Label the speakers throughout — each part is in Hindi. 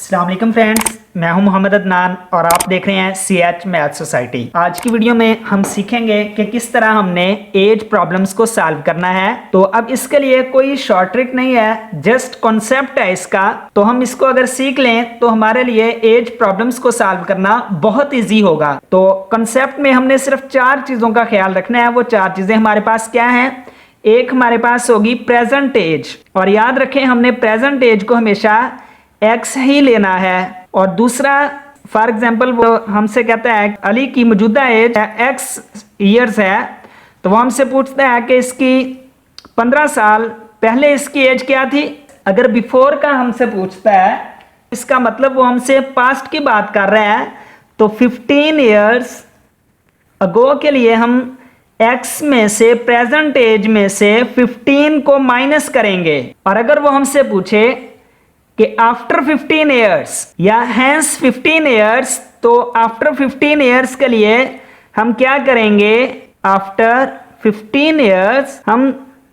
Speaker 1: अस्सलाम वालेकुम फ्रेंड्स, मैं हूं मोहम्मद अदनान और आप देख रहे हैं CH मैथ सोसाइटी। आज की वीडियो में हम सीखेंगे कि किस तरह हमने एज प्रॉब्लम्स को सॉल्व करना है। तो अब इसके लिए कोई शॉर्ट ट्रिक नहीं है, जस्ट कॉन्सेप्ट है इसका। तो हम इसको अगर सीख लें तो हमारे लिए एज प्रॉब्लम्स को सॉल्व करना बहुत ईजी होगा। तो कॉन्सेप्ट में हमने सिर्फ 4 चीजों का ख्याल रखना है। वो 4 चीजें हमारे पास क्या है? एक हमारे पास होगी प्रेजेंट एज, और याद रखें हमने प्रेजेंट एज को हमेशा एक्स ही लेना है। और दूसरा, फॉर एग्जाम्पल वो हमसे कहता है अली की मौजूदा एज एक्स ईयर्स है, तो वो हमसे पूछता है कि इसकी 15 साल पहले इसकी एज क्या थी। अगर बिफोर का हमसे पूछता है, इसका मतलब वो हमसे पास्ट की बात कर रहा है। तो 15 ईयर्स अगो के लिए हम एक्स में से, प्रेजेंट एज में से 15 को माइनस करेंगे। और अगर वो हमसे पूछे कि आफ्टर 15 ईयर्स या हैंस 15 ईयर्स, तो आफ्टर 15 ईयर्स के लिए हम क्या करेंगे? आफ्टर 15 ईयर्स हम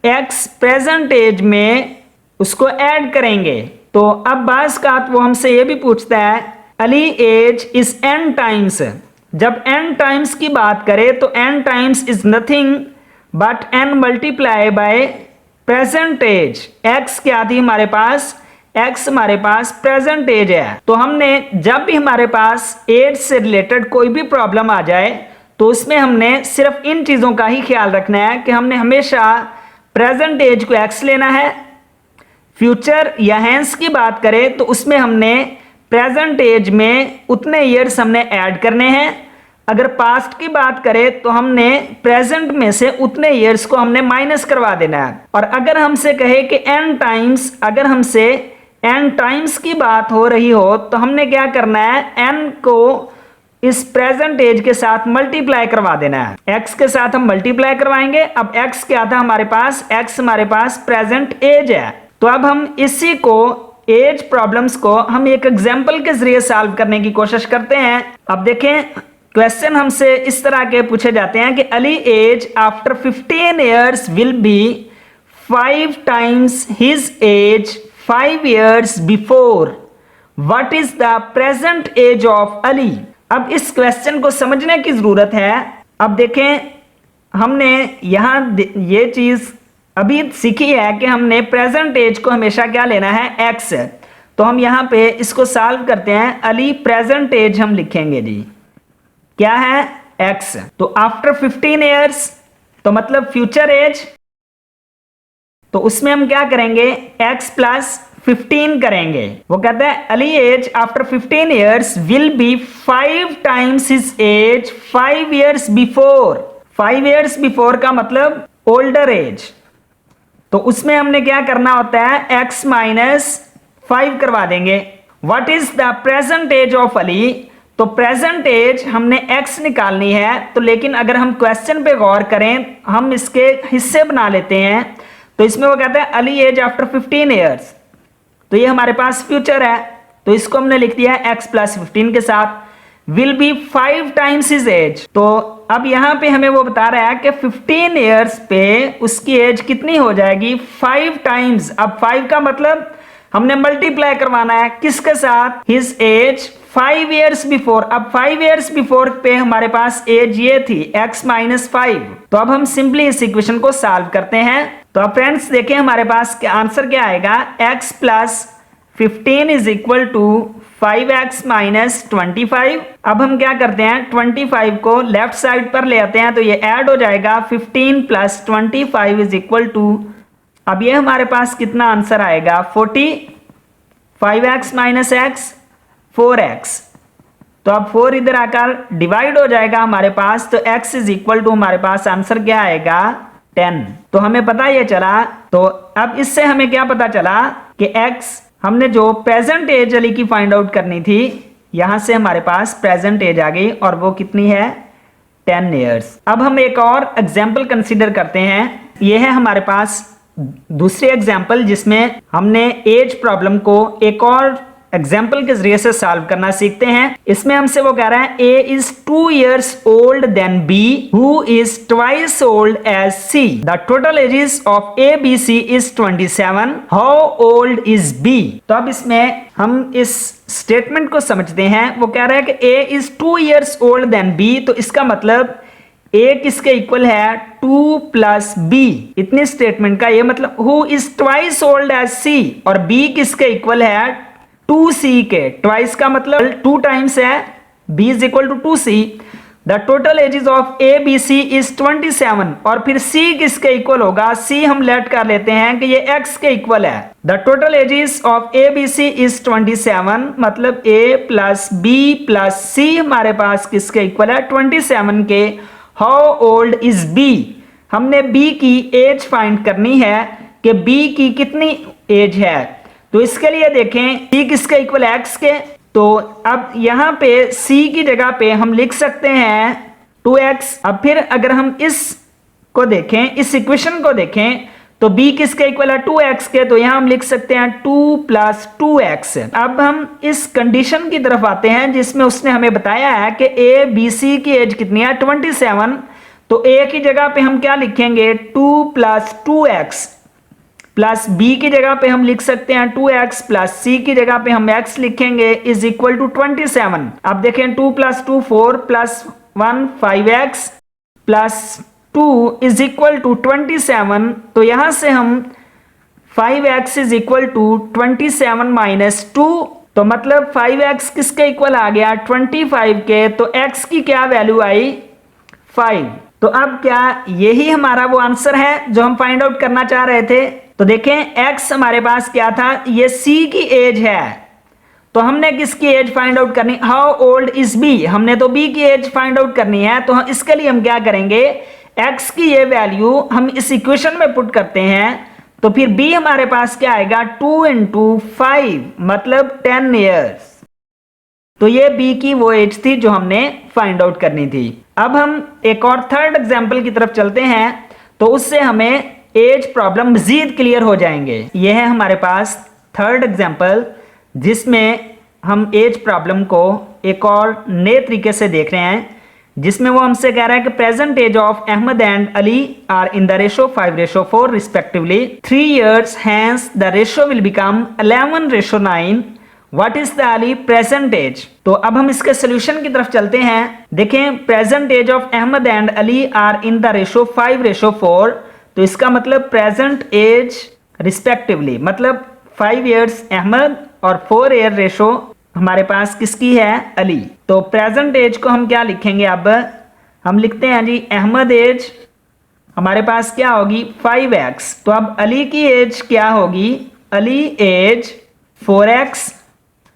Speaker 1: एक्स प्रेजेंट एज में उसको ऐड करेंगे। तो अब बास का वो हमसे ये भी पूछता है Ali age is n times. जब n टाइम्स की बात करें तो n times is nothing but n multiply by present age. x क्या थी हमारे पास? x हमारे पास प्रेजेंट एज है। तो हमने जब भी हमारे पास एज से रिलेटेड कोई भी प्रॉब्लम आ जाए तो उसमें हमने सिर्फ इन चीजों का ही ख्याल रखना है कि हमने हमेशा प्रेजेंट एज को x लेना है। फ्यूचर या हैंस की बात करें तो उसमें हमने प्रेजेंट एज में उतने ईयर्स हमने ऐड करने हैं। अगर पास्ट की बात करें तो हमने प्रेजेंट में से उतने ईयर्स को हमने माइनस करवा देना है। और अगर हमसे कहे कि n टाइम्स, अगर हमसे n टाइम्स की बात हो रही हो तो हमने क्या करना है? n को इस प्रेजेंट एज के साथ मल्टीप्लाई करवा देना है। x के साथ हम मल्टीप्लाई करवाएंगे। अब x क्या था हमारे पास? x हमारे पास प्रेजेंट एज है। तो अब हम इसी को, एज प्रॉब्लम्स को हम एक एग्जाम्पल के जरिए सॉल्व करने की कोशिश करते हैं। अब देखें, क्वेश्चन हमसे इस तरह के पूछे जाते हैं कि Ali age after 15 years will be 5 times his age 5 years before. What is the present age of Ali? अब इस क्वेश्चन को समझने की जरूरत है। अब देखें, हमने यहां ये चीज अभी सीखी है कि हमने प्रेजेंट एज को हमेशा क्या लेना है? x। तो हम यहां पे इसको सॉल्व करते हैं। अली प्रेजेंट एज हम लिखेंगे जी, क्या है? x। तो आफ्टर 15 ईयर्स तो मतलब फ्यूचर एज, तो उसमें हम क्या करेंगे? x प्लस 15 करेंगे। वो कहता है Ali age after 15 years will be 5 times his age 5 years before. 5 years before का मतलब ओल्डर एज। तो उसमें हमने क्या करना होता है? x माइनस 5 करवा देंगे। What is the present age of Ali? तो प्रेजेंट एज हमने x निकालनी है। तो लेकिन अगर हम क्वेश्चन पे गौर करें, हम इसके हिस्से बना लेते हैं। तो इसमें वो कहता है अली एज आफ्टर 15 ईयर्स, तो ये हमारे पास फ्यूचर है। तो इसको हमने लिख दिया है x प्लस 15 के साथ। Will be 5 times his as. तो अब यहां पे हमें वो बता रहा है कि 15 ईयर्स पे उसकी एज कितनी हो जाएगी? 5 टाइम्स। अब 5 का मतलब हमने मल्टीप्लाई करवाना है किसके साथ? His age 5 years before. अब 5 years बिफोर पे हमारे पास एज ये थी x माइनस 5। तो अब हम सिंपली इस इक्वेशन को सॉल्व करते हैं। तो अब फ्रेंड्स देखें हमारे पास आंसर क्या आएगा? x plus 15 is equal to 5x minus 25। अब हम क्या करते हैं? 25 को लेफ्ट साइड पर ले आते हैं तो ये ऐड हो जाएगा। 15 प्लस 25 इज इक्वल टू, अब ये हमारे पास कितना आंसर आएगा? 40। 5x minus x 4x। तो अब 4 इधर आकर डिवाइड हो जाएगा हमारे पास। तो x इज इक्वल टू हमारे पास आंसर क्या आएगा? 10। तो हमें पता ये चला। तो अब इससे हमें क्या पता चला कि x, हमने जो प्रेजेंट एज अली की फाइंड आउट करनी थी, यहां से हमारे पास प्रेजेंट एज आ गई और वो कितनी है? 10 ईयर्स। अब हम एक और एग्जाम्पल कंसीडर करते हैं। ये है हमारे पास दूसरी एग्जाम्पल जिसमें हमने एज प्रॉब्लम को एक और एग्जाम्पल के जरिए से सॉल्व करना सीखते हैं। इसमें हमसे वो कह रहा है A is 2 years old than B who is twice old as C, the total ages of A B C is 27, how old is B. तो अब इसमें हम इस स्टेटमेंट को समझते हैं। वो कह रहा है कि A is 2 years old than B, तो इसका मतलब ए किसके इक्वल है 2 प्लस बी। इतनी स्टेटमेंट का ये मतलब who is twice old as C, और बी किसके इक्वल है 2c के। ट्वाइस का मतलब 2 टाइम्स है, b is equal to 2c। The total ages of A B C is 27, और फिर c किसके इक्वल होगा, c हम लेट कर लेते हैं कि ये x के इक्वल है। The total ages of A B C is 27, मतलब a plus B plus c हमारे पास किसके इक्वल है 27 के। हाउ ओल्ड इज बी, हमने b की एज फाइंड करनी है कि b की कितनी एज है। तो इसके लिए देखें c किसके इक्वल है x के, तो अब यहां पे c की जगह पे हम लिख सकते हैं 2x। अब फिर अगर हम इस को देखें, इस इक्वेशन को देखें, तो b किसके इक्वल है 2x के, तो यहां हम लिख सकते हैं 2 प्लस 2x। अब हम इस कंडीशन की तरफ आते हैं जिसमें उसने हमें बताया है कि ए बी सी की एज कितनी है 27। तो a की जगह पे हम क्या लिखेंगे 2 प्लस 2x, प्लस b की जगह पे हम लिख सकते हैं 2x, प्लस c की जगह पे हम x लिखेंगे इज इक्वल टू 27। अब देखें 2 plus 2 4 plus 1 5x plus 2 is equal to 27। तो यहां से हम 5x is equal to 27 minus 2, तो मतलब 5x किसके इक्वल आ गया 25 के, तो x की क्या वैल्यू आई 5। तो अब क्या यही हमारा वो आंसर है जो हम फाइंड आउट करना चाह रहे थे। तो देखें x हमारे पास क्या था, ये c की एज है, तो हमने किसकी एज फाइंड आउट करनी, हाउ ओल्ड इज b, हमने तो b की एज फाइंड आउट करनी है। तो इसके लिए हम क्या करेंगे, x की ये वैल्यू हम इस इक्वेशन में पुट करते हैं, तो फिर b हमारे पास क्या आएगा 2 इंटू 5 मतलब 10 ईयर्स। तो ये b की वो एज थी जो हमने फाइंड आउट करनी थी। अब हम एक और थर्ड एग्जाम्पल की तरफ चलते हैं, तो उससे हमें एज प्रॉब्लम मजीद क्लियर हो जाएंगे। यह है हमारे पास थर्ड एग्जाम्पल जिसमें हम एज प्रॉब्लम को एक और नए तरीके से देख रहे हैं, जिसमें वो हमसे कह रहा है कि present age of Ahmad and Ali are in the ratio 5:4 respectively 3 years, hence the ratio will become 11:9। What is the Ali present age. तो अब हम इसके सोल्यूशन की तरफ चलते हैं। देखें present age of Ahmad and Ali are in the ratio 5:4, तो इसका मतलब प्रेजेंट एज रिस्पेक्टिवली मतलब 5 years अहमद और 4 year रेशो हमारे पास किसकी है अली। तो प्रेजेंट एज को हम क्या लिखेंगे, अब हम लिखते हैं जी अहमद एज हमारे पास क्या होगी 5x। तो अब अली की एज क्या होगी, Ali as 4x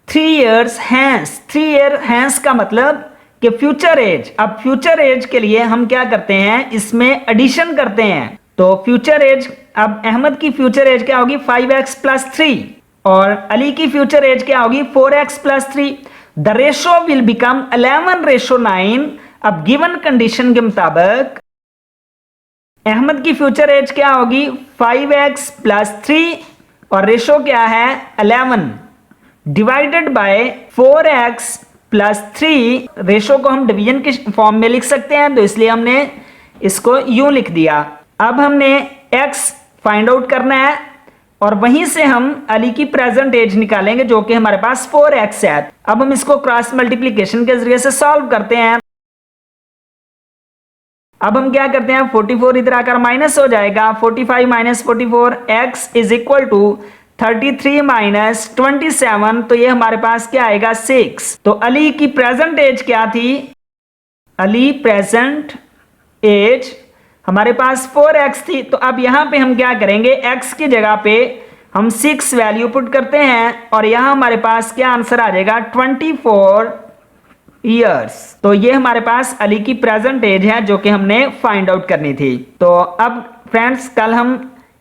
Speaker 1: 3 years hence। 3 year hence का मतलब कि फ्यूचर एज। अब फ्यूचर एज के लिए हम क्या करते हैं, इसमें एडिशन करते हैं। तो फ्यूचर एज, अब अहमद की फ्यूचर एज क्या होगी 5x प्लस 3 और अली की फ्यूचर एज क्या होगी 4x plus 3। The ratio will become 11:9। अब गिवन कंडीशन के मुताबिक अहमद की फ्यूचर एज क्या होगी 5x प्लस 3 और रेशो क्या है 11 divided by 4x plus 3। Ratio को हम डिवीजन के फॉर्म में लिख सकते हैं, तो इसलिए हमने इसको यूं लिख दिया। अब हमने x फाइंड आउट करना है और वहीं से हम अली की प्रेजेंट एज निकालेंगे जो कि हमारे पास 4x है। अब हम इसको क्रॉस मल्टीप्लिकेशन के जरिए से सॉल्व करते हैं। अब हम क्या करते हैं 44 इधर आकर माइनस हो जाएगा, 45 minus 44 x is equal to 33 minus 27। तो ये हमारे पास क्या आएगा 6। तो अली की प्रेजेंट एज क्या थी, अली प्रेजेंट एज हमारे पास 4x थी। तो अब यहां पे हम क्या करेंगे, x की जगह पे हम 6 वैल्यू पुट करते हैं और यहां हमारे पास क्या आंसर आ जाएगा 24 ईयर्स। तो ये हमारे पास अली की प्रेजेंट एज है जो कि हमने फाइंड आउट करनी थी। तो अब फ्रेंड्स कल हम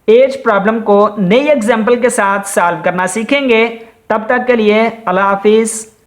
Speaker 1: एज प्रॉब्लम को नई एग्जाम्पल के साथ सॉल्व करना सीखेंगे। तब तक के लिए अल्लाह हाफिज।